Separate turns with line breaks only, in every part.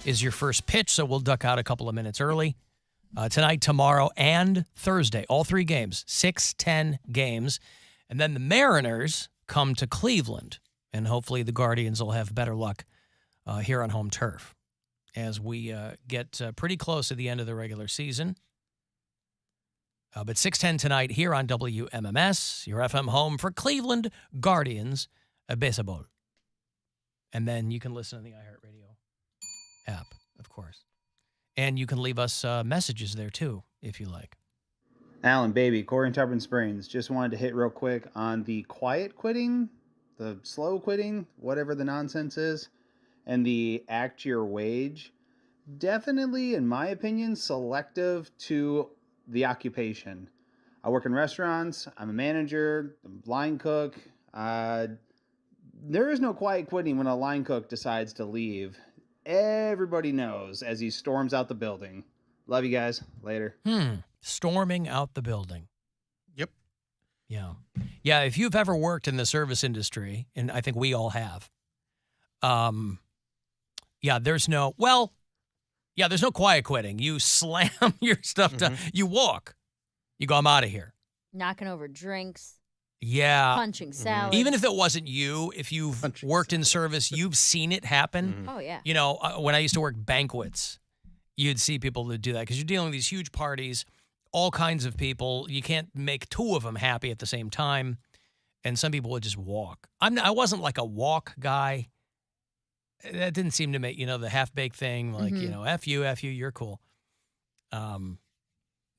is your first pitch, so we'll duck out a couple of minutes early. Tonight, tomorrow, and Thursday, all 3 games, 6:10 games. And then the Mariners come to Cleveland, and hopefully the Guardians will have better luck here on home turf as we get pretty close to the end of the regular season. But 6:10 tonight here on WMMS, your FM home for Cleveland Guardians baseball. And then you can listen on the iHeartRadio app, of course. And you can leave us messages there, too, if you like.
Alan, baby, Corey in Tarpon Springs. Just wanted to hit real quick on the quiet quitting, the slow quitting, whatever the nonsense is, and the act your wage. Definitely, in my opinion, selective to the occupation. I work in restaurants. I'm a manager, I'm a line cook. There is no quiet quitting when a line cook decides to leave. Everybody knows as he storms out the building. Love you guys. Later.
Storming out the building.
Yep.
Yeah. Yeah, if you've ever worked in the service industry, and I think we all have, there's no quiet quitting. You slam your stuff down. You walk. You go, I'm out of here.
Knocking over drinks.
Yeah.
Punching salads.
Even if it wasn't you, if you've worked in service, you've seen it happen.
Oh, yeah.
You know, when I used to work banquets, you'd see people that do that because you're dealing with these huge parties, all kinds of people. You can't make 2 of them happy at the same time. And some people would just walk. I wasn't like a walk guy. That didn't seem to make, the half-baked thing, like, F you, you're cool.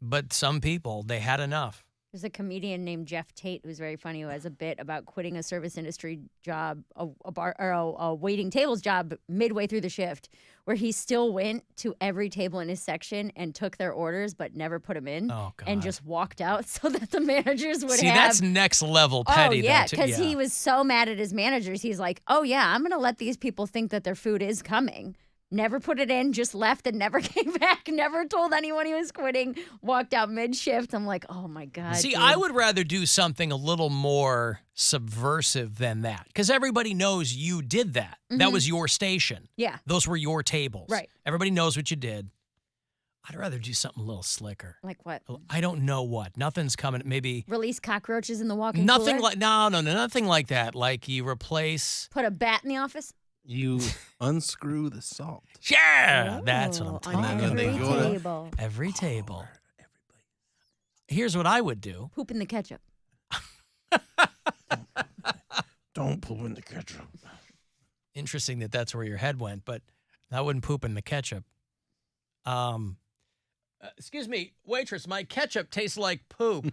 But some people, they had enough.
There's a comedian named Jeff Tate who's very funny, who has a bit about quitting a service industry job, a waiting tables job midway through the shift, where he still went to every table in his section and took their orders, but never put them in, and just walked out so that the managers would have.
See, that's next level petty.
Oh yeah, because he was so mad at his managers. He's like, "Oh yeah, I'm gonna let these people think that their food is coming." Never put it in, just left and never came back. Never told anyone he was quitting. Walked out mid-shift. I'm like, oh, my God.
See,
dude.
I would rather do something a little more subversive than that because everybody knows you did that. That was your station.
Yeah.
Those were your tables.
Right.
Everybody knows what you did. I'd rather do something a little slicker.
Like what?
I don't know what. Nothing's coming. Maybe
release cockroaches in the walk-in
nothing
cooler?
like nothing like that. Like you replace.
Put a bat in the office?
You unscrew the salt.
Yeah, that's what I'm talking
on
about.
every table.
Every table. Here's what I would do.
Poop in the ketchup.
Don't poop in the ketchup.
Interesting that's where your head went, but I wouldn't poop in the ketchup. Excuse me, waitress, my ketchup tastes like poop.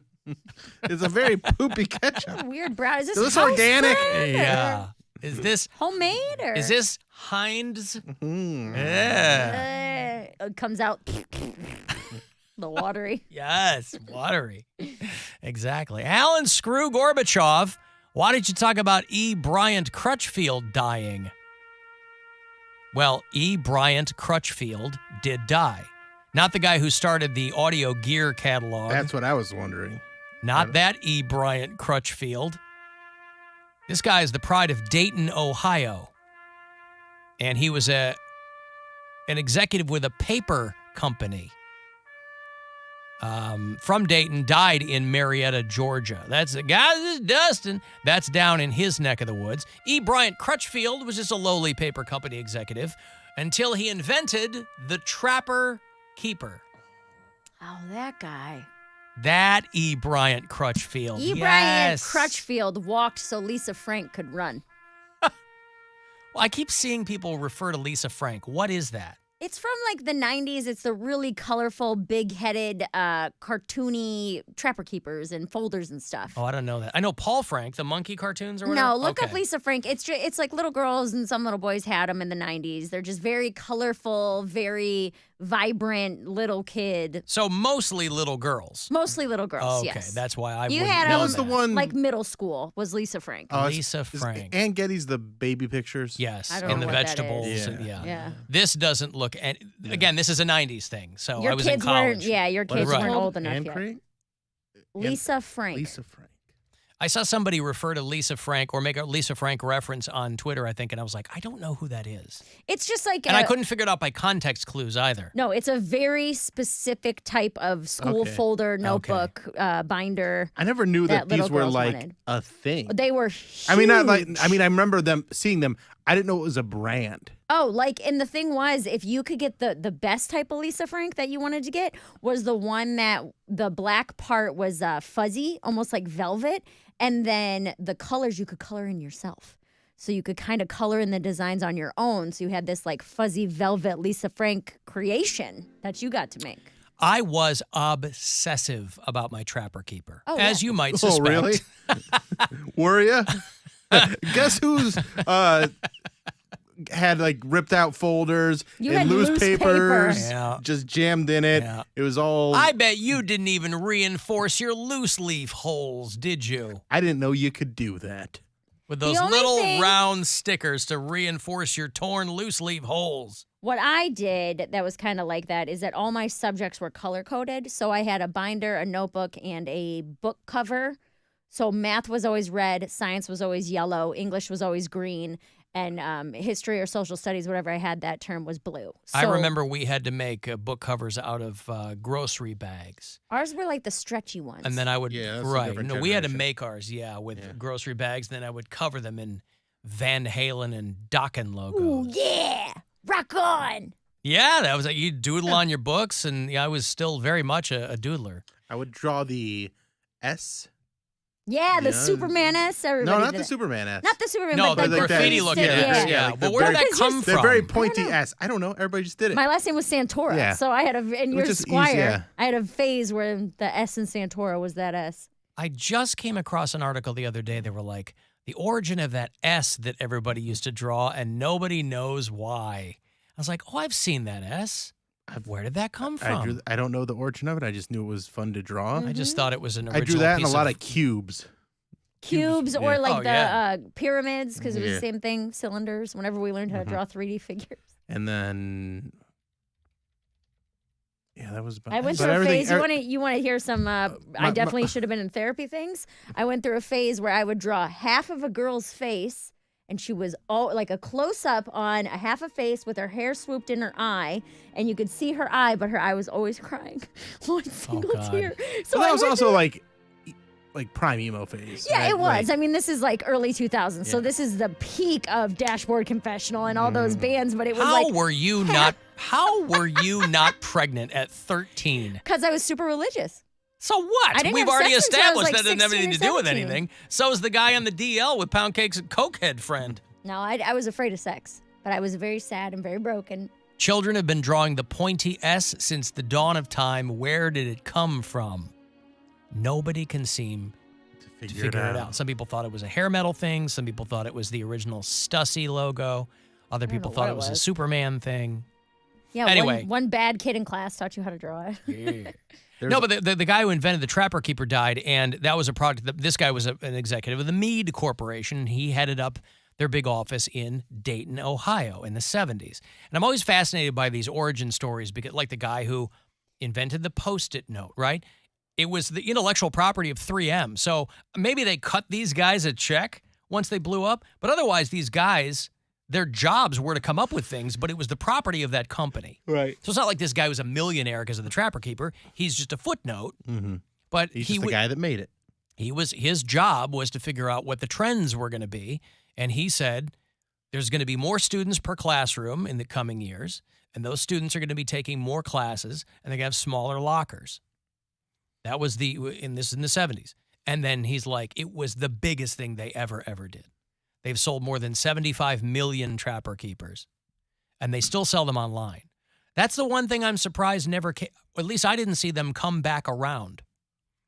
It's a very poopy ketchup.
Weird brown. Is
Is
this
this organic?
Yeah. Is this
homemade or
is this Heinz? Yeah.
It comes out the watery.
Yes, watery. Exactly. Alan Screw Gorbachev, why did you talk about E. Bryant Crutchfield dying? Well, E. Bryant Crutchfield did die. Not the guy who started the audio gear catalog.
That's what I was wondering.
Not that E. Bryant Crutchfield. This guy is the pride of Dayton, Ohio. And he was an executive with a paper company from Dayton, died in Marietta, Georgia. That's the guy, this is Dustin. That's down in his neck of the woods. E. Bryant Crutchfield was just a lowly paper company executive until he invented the Trapper Keeper.
Oh, that guy.
That E. Bryant Crutchfield.
E. Bryant Crutchfield walked so Lisa Frank could run.
Well, I keep seeing people refer to Lisa Frank. What is that?
It's from like the 90s. It's the really colorful, big-headed, cartoony Trapper Keepers and folders and stuff.
Oh, I don't know that. I know Paul Frank, the monkey cartoons or whatever.
No, look up Lisa Frank. It's like little girls and some little boys had them in the 90s. They're just very colorful, very vibrant little kid.
So mostly little girls.
Mostly little girls,
okay,
yes.
that's why I
You
wouldn't
had
know
That was
that.
the one.
Like middle school was Lisa Frank.
Lisa Frank.
Ann Getty's the baby pictures.
Yes,
I don't
and
know
the
what that
vegetables.
is.
Yeah.
Yeah.
This doesn't look, and again, this is a 90s thing, so
Your
I was in
kids
college.
weren't, your
What
kids
is it
weren't
called?
old enough
Ann
yet.
Crank?
Lisa Frank.
Lisa Frank.
I saw somebody refer to Lisa Frank or make a Lisa Frank reference on Twitter, I think, and I was like, I don't know who that is.
It's just like
And I couldn't figure it out by context clues either.
No, it's a very specific type of school folder, notebook, binder.
I never knew that
little
these were
girls
like
wanted.
a thing.
They were huge.
I mean, I remember seeing them. I didn't know it was a brand.
Oh, and the thing was, if you could get the best type of Lisa Frank that you wanted to get was the one that the black part was fuzzy, almost like velvet, and then the colors you could color in yourself. So you could kind of color in the designs on your own. So you had this like fuzzy velvet Lisa Frank creation that you got to make.
I was obsessive about my Trapper Keeper, as you might
Oh,
suspect.
really? Were you? Guess who's had like ripped out folders
You
and
had
loose
loose
papers
paper.
Yeah.
just jammed in it.
Yeah.
It was all.
I bet you didn't even reinforce your loose leaf holes, did you?
I didn't know you could do that.
With those
only
little
thing-
round stickers to reinforce your torn loose leaf holes.
What I did that was kind of like that is that all my subjects were color coded. So I had a binder, a notebook, and a book cover. So math was always red, science was always yellow, English was always green, and history or social studies, whatever I had that term, was blue. So
I remember we had to make book covers out of grocery bags.
ours were like the stretchy ones.
And then I would,
Yeah, that's a
right.
different
No, we had to
generation.
make ours, with grocery bags. Then I would cover them in Van Halen and Dokken logos.
Ooh, yeah, rock on.
Yeah, that was like you doodle on your books, and I was still very much a doodler.
I would draw the S.
Yeah, the
Yeah.
Superman S. Everybody
No, not
did
the
it.
Superman S.
Not the Superman,
No,
but
the
like that.
graffiti looking
Yeah,
S.
yeah,
Yeah.
like
Well,
the
where did
very-
that come
They're
from?
very pointy
know.
S. I don't know. Everybody just did it.
My last name was Santora,
Yeah.
so I had and
Which
you're
is easy,
Squire.
yeah.
I had a phase where the S in Santora was that S.
I just came across an article the other day. They were like, the origin of that S that everybody used to draw, and nobody knows why. I was like, oh, I've seen that S. Where did that come from?
I don't know the origin of it. I just knew it was fun to draw.
I just thought it was an
I
original
drew that in a
piece
lot of cubes.
Cubes or
yeah.
like
Oh,
the
yeah.
pyramids, because it was
Yeah.
the same thing, cylinders, whenever we learned how to draw 3D figures.
And then, yeah, that was about
I went
but
through a
everything-
phase. You want to hear some? I definitely should have been in therapy things. I went through a phase where I would draw half of a girl's face, and she was all like a close up on a half a face with her hair swooped in her eye, and you could see her eye, but her eye was always crying, one single
God.
tear. So
Well, that
I
was
went
also
through-
like prime emo phase.
Yeah,
right?
it was.
Like,
I mean, this is like early 2000s, so
Yeah.
this is the peak of Dashboard Confessional and all those bands. But it was
How
like
were you not pregnant at 13?
because I was super religious.
So what?
I didn't
We've
have
already
sex until I was,
established
like,
that didn't have
16
anything
or
to do with
17.
anything. So is the guy on the DL with Poundcake's cokehead friend.
No, I was afraid of sex, but I was very sad and very broken.
Children have been drawing the pointy S since the dawn of time. Where did it come from? Nobody can seem to figure it out. Some people thought it was a hair metal thing. Some people thought it was the original Stussy logo. Other
don't
people
know
thought
what
it
it
was a
was.
Superman thing.
Yeah.
Anyway.
one bad kid in class taught you how to draw it.
No, but the guy who invented the Trapper Keeper died, and that was a product. This guy was an executive of the Mead Corporation. He headed up their big office in Dayton, Ohio in the 70s. And I'm always fascinated by these origin stories because, like the guy who invented the Post-it note, right? It was the intellectual property of 3M. So maybe they cut these guys a check once they blew up. But otherwise, these guys, their jobs were to come up with things, but it was the property of that company.
Right.
So it's not like this guy was a millionaire because of the Trapper Keeper. He's just a footnote.
Mm-hmm.
But
He's just the guy that made it.
his job was to figure out what the trends were going to be. And he said, there's going to be more students per classroom in the coming years. And those students are going to be taking more classes, and they're going to have smaller lockers. That was in the 70s. And then he's like, it was the biggest thing they ever did. They've sold more than 75 million Trapper Keepers, and they still sell them online. That's the one thing I'm surprised never came, at least I didn't see them come back around.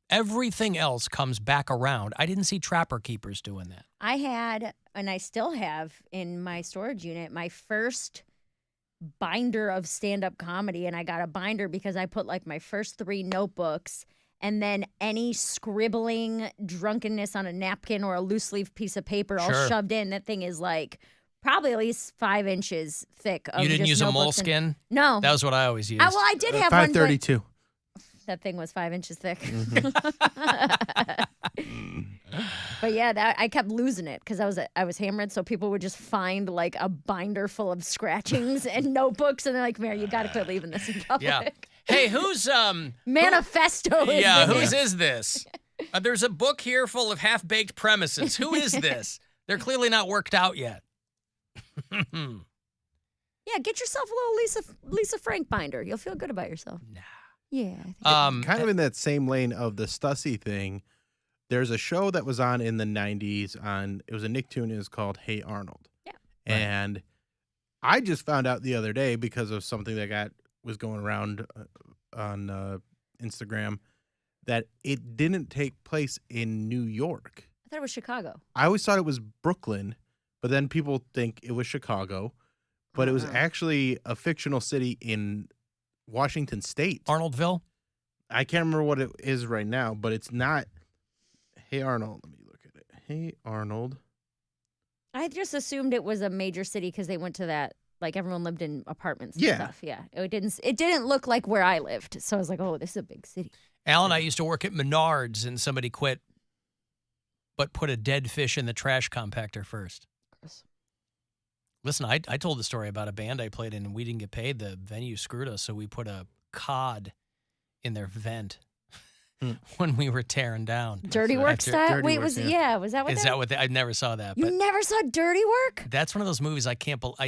Everything else comes back around. I didn't see Trapper Keepers doing that.
I had, and I still have in my storage unit, my first binder of stand-up comedy. And I got a binder because I put like my first 3 notebooks and then any scribbling drunkenness on a napkin or a loose leaf piece of paper all
Sure.
shoved in. That thing is like probably at least 5 inches thick. Of
You didn't
just
use a
notebooks and-
moleskin?
No.
That was what I always used.
Well, I did have one. but
532.
That thing was 5 inches thick. But yeah, I kept losing it because I was hammered, so people would just find like a binder full of scratchings and notebooks, and they're like, "Mary, you got to quit leaving this in public."
Yeah. Hey, who's
Manifesto?
Yeah, whose is this? There's a book here full of half-baked premises. Who is this? They're clearly not worked out yet.
Yeah, get yourself a little Lisa Frank binder. You'll feel good about yourself.
Nah.
Yeah. I think
Kind of in that same lane of the Stussy thing. There's a show that was on in the 90s it was a Nicktoon. It was called Hey Arnold.
Yeah.
And I just found out the other day because of something that was going around on Instagram that it didn't take place in New York.
I thought it was Chicago.
I always thought it was Brooklyn, but then people think it was Chicago. But it was actually a fictional city in Washington State.
Arnoldville?
I can't remember what it is right now, but it's not. Hey, Arnold. Let me look at it. Hey, Arnold.
I just assumed it was a major city because they went to that. Like everyone lived in apartments and
Yeah.
stuff. Yeah. It didn't look like where I lived. So I was like, oh, this is a big city.
Alan, I used to work at Menards, and somebody quit, but put a dead fish in the trash compactor first.
Gross.
Listen, I told the story about a band I played in, and we didn't get paid. The venue screwed us, so we put a cod in their vent when we were tearing down.
Dirty work style?
Dirty
Wait,
Work,
was
yeah.
was that what
Is that what I never saw that,
You
but
never saw Dirty Work?
that's one of those movies I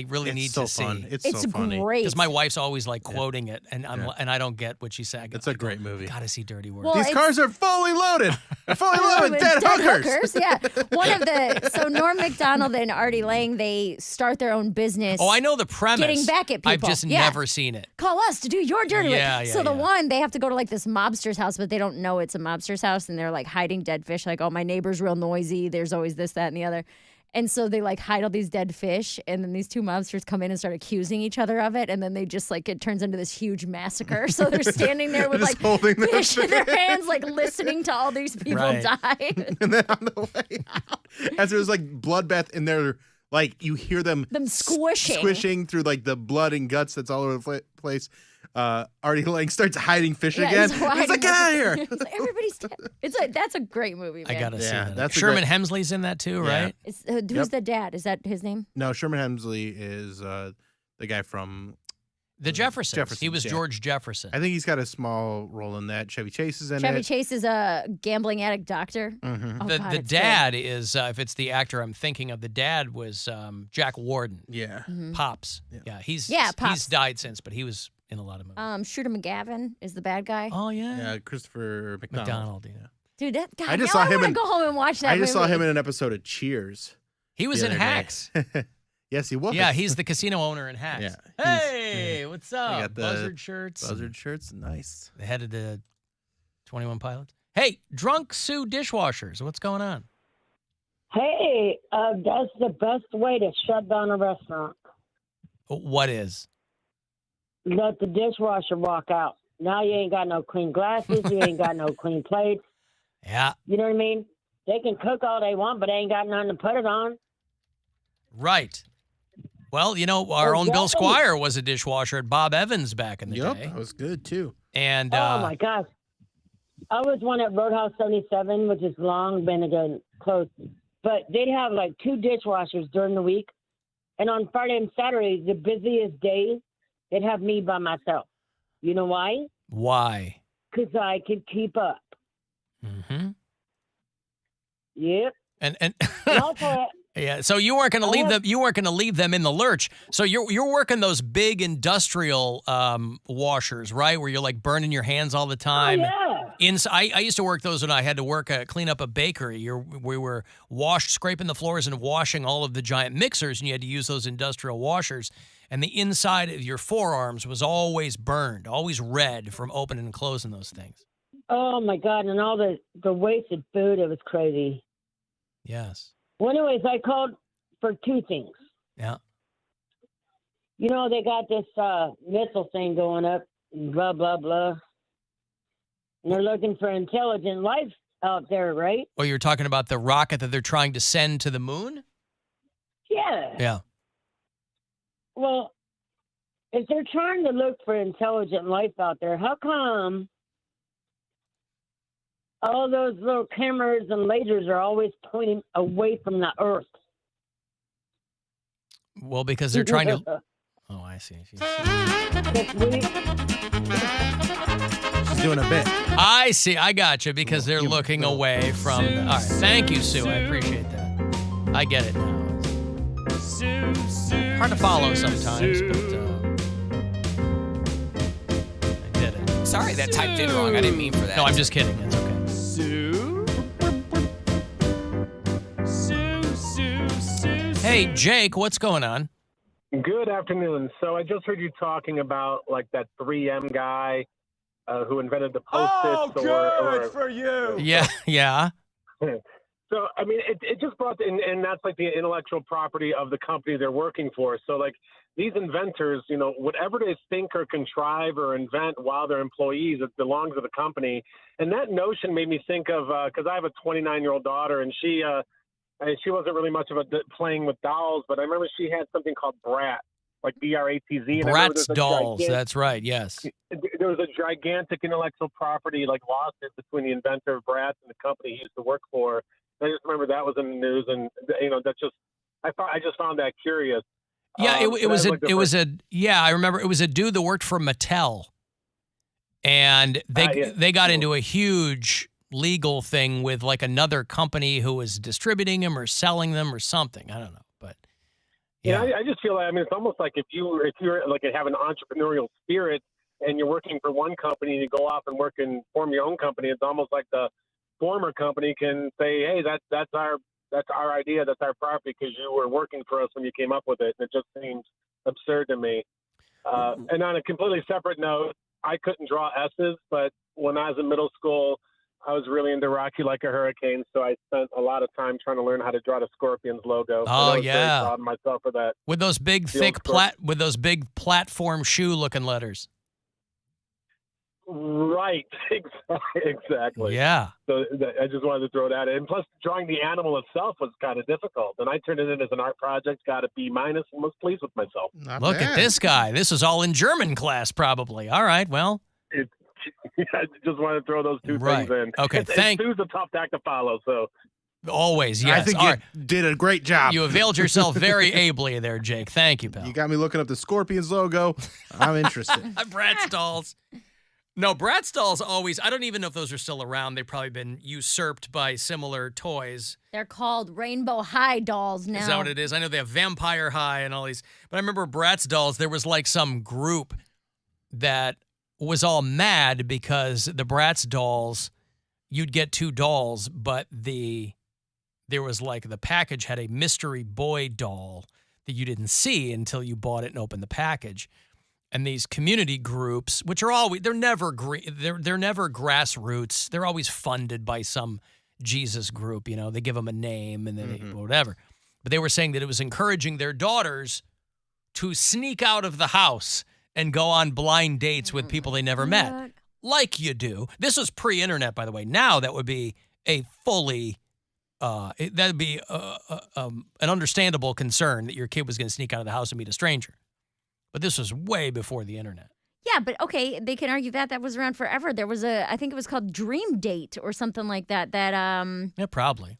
really
It's
need
so
to
fun.
see.
It's so funny.
great.
Because my wife's always like quoting it, and and I don't get what she said.
It's a great movie.
Gotta see Dirty Work.
Well,
These
it's-
cars are fully loaded. They're fully loaded with dead hookers.
Yeah. So Norm Macdonald and Artie Lang, they start their own business.
Oh, I know the premise.
Getting back at
I've
people.
just
Yeah.
never seen it.
Call us to do your dirty work.
Yeah,
So the
yeah.
one, they have to go to like this mobster's house, but they don't know it's a mobster's house, and they're like hiding dead fish. Like, oh, my neighbor's real noisy. There's always this, that, and the other. And so they like hide all these dead fish, and then these two mobsters come in and start accusing each other of it, and then they just like it turns into this huge massacre. So they're standing there with
Just
like
holding their
fish in their hands, like listening to all these people
Right.
die.
And then on the way out, as there's like bloodbath in there, like you hear them squishing through like the blood and guts that's all over the place. Artie Lang starts hiding fish again. He's like, get out of here.
It's like, everybody's dead. That's a great movie, man.
I gotta see
Yeah,
that.
that's a
Sherman
great-
Hemsley's in that too,
Yeah.
right?
Who's the dad? Is that his name?
No, Sherman Hemsley is the guy from.
The Jeffersons. He
Jeffersons,
was
yeah.
George Jefferson.
I think he's got a small role in that. Chevy Chase is in
Chevy
it.
Chase is a gambling addict doctor.
Mhm.
Oh,
the
God,
the
it's
dad is, if it's the actor I'm thinking of, the dad was Jack Warden.
Yeah.
good.
Pops.
Yeah.
He's
Pops.
died since, but he was in a lot of movies.
Shooter McGavin is the bad guy.
Oh yeah.
Yeah, Christopher McDonald.
McDonald, yeah.
Dude, that guy.
I just
now
saw
I
him
want to
in-
go home and watch that
I just saw
movie.
him in an episode of Cheers.
He was
the
in
other day.
Hacks.
Yes, he was.
Yeah, he's the casino owner in Hacks.
Yeah,
Hey, what's up?
got the
Buzzard shirts.
Buzzard shirts. Nice.
The head of the 21 Pilots. Hey, drunk Sue dishwashers. What's going on?
Hey, that's the best way to shut down a restaurant.
What is?
Let the dishwasher walk out. Now you ain't got no clean glasses. You ain't got no clean plates.
Yeah,
You know what I mean? They can cook all they want, but they ain't got nothing to put it on.
right. Well, you know, our own Bill
Exactly.
Squire was a dishwasher at Bob Evans back in the
Yep,
day.
that was good too.
And
Oh, my gosh. I was one at Roadhouse 77, which is long been again closed. But they'd have like 2 dishwashers during the week. And on Friday and Saturday, the busiest days, they'd have me by myself. You know why?
why?
Because I could keep up.
Mm-hmm.
Yep.
And
And also,
yeah, so you weren't going to leave them. You weren't going to leave them in the lurch. So you're working those big industrial washers, right? Where you're like burning your hands all the time.
yeah.
I used to work those when I had to work clean up a bakery. We were scraping the floors and washing all of the giant mixers, and you had to use those industrial washers. And the inside of your forearms was always burned, always red from opening and closing those things.
Oh, my God. And all the wasted food, it was crazy.
Yes.
Well, anyways, I called for 2 things.
Yeah.
You know, they got this missile thing going up, blah, blah, blah. And they're looking for intelligent life out there, right?
Oh, you're talking about the rocket that they're trying to send to the moon?
Yeah.
Yeah.
Well, if they're trying to look for intelligent life out there, how come all those little cameras and lasers are always pointing away from the Earth.
Well, because they're trying to. Oh, I see.
She's doing a bit.
I see. I got you because they're looking away from. All right. Thank you, Sue. I appreciate that. I get it now. Hard to follow sometimes, but I did it.
Sorry, that typed in wrong. I didn't mean for that.
No, I'm just kidding. It's okay. Hey, Jake, what's going on?
Good afternoon. So I just heard you talking about like that 3M guy who invented the Post-its.
Good for you.
Yeah.
So, I mean, it just brought, and that's like the intellectual property of the company they're working for. So, like, these inventors, you know, whatever they think or contrive or invent while they're employees, it belongs to the company. And that notion made me think of, because I have a 29-year-old daughter, and she wasn't really much of a playing with dolls, but I remember she had something called Brat, like B-R-A-T-Z.
Bratz dolls, that's right, yes.
There was a gigantic intellectual property, like, lawsuit between the inventor of Bratz and the company he used to work for. I just remember that was in the news, and you know I just found that curious.
Yeah, I remember it was a dude that worked for Mattel, and they got into a huge legal thing with like another company who was distributing them or selling them or something. I don't know, but
yeah, I just feel like, I mean, it's almost like if you're like have an entrepreneurial spirit and you're working for one company and you go off and form your own company, it's almost like the former company can say, hey, that's our idea, that's our property because you were working for us when you came up with it. And it just seems absurd to me. And on a completely separate note, I couldn't draw S's, but when I was in middle school, I was really into Rocky Like a Hurricane, so I spent a lot of time trying to learn how to draw the Scorpions logo.
Oh,
I was
yeah.
very proud of myself for that.
With those big, with those big platform shoe-looking letters.
Right, exactly.
Yeah.
So I just wanted to throw that in. And plus, drawing the animal itself was kind of difficult. And I turned it in as an art project, got a B-, and was pleased with myself.
Look at this guy. This is all in German class, probably. All right, well.
I just wanted to throw those two things in.
Okay,
Sue's a tough act to follow, so.
Always, yes.
I think you did a great job.
You availed yourself very ably there, Jake. Thank you, pal.
You got me looking up the Scorpions logo. I'm interested.
Bratz dolls. No, Bratz dolls always, I don't even know if those are still around. They've probably been usurped by similar toys.
They're called Rainbow High dolls now.
Is that what it is? I know they have Vampire High and all these. But I remember Bratz dolls, there was like some group that was all mad because the Bratz dolls, you'd get 2 dolls, but there was like the package had a mystery boy doll that you didn't see until you bought it and opened the package. And these community groups, which are always, they're never grassroots. They're always funded by some Jesus group, you know. They give them a name and then whatever. But they were saying that it was encouraging their daughters to sneak out of the house and go on blind dates with people they never met. Like you do. This was pre-internet, by the way. Now that would be a fully, that'd be an understandable concern that your kid was going to sneak out of the house and meet a stranger. But this was way before the internet.
Yeah, but okay, they can argue that was around forever. There was I think it was called Dream Date or something like that.
Yeah, probably.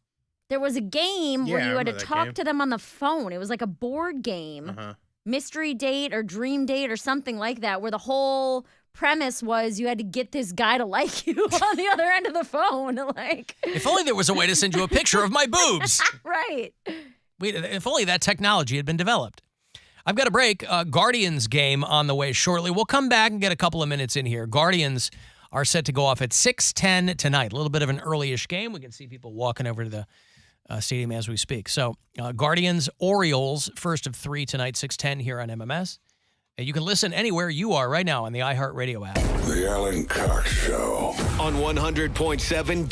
There was a game where you had to talk
game.
to them on the phone. It was like a board game, Mystery Date or Dream Date or something like that, where the whole premise was you had to get this guy to like you on the other end of the phone. Like,
if only there was a way to send you a picture of my boobs.
Right.
If only that technology had been developed. I've got a break. Guardians game on the way shortly. We'll come back and get a couple of minutes in here. Guardians are set to go off at 6:10 tonight. A little bit of an early-ish game. We can see people walking over to the stadium as we speak. So Guardians, Orioles, first of 3 tonight, 6:10 here on MMS. And you can listen anywhere you are right now on the iHeartRadio app.
The Alan Cox Show.
On 100.7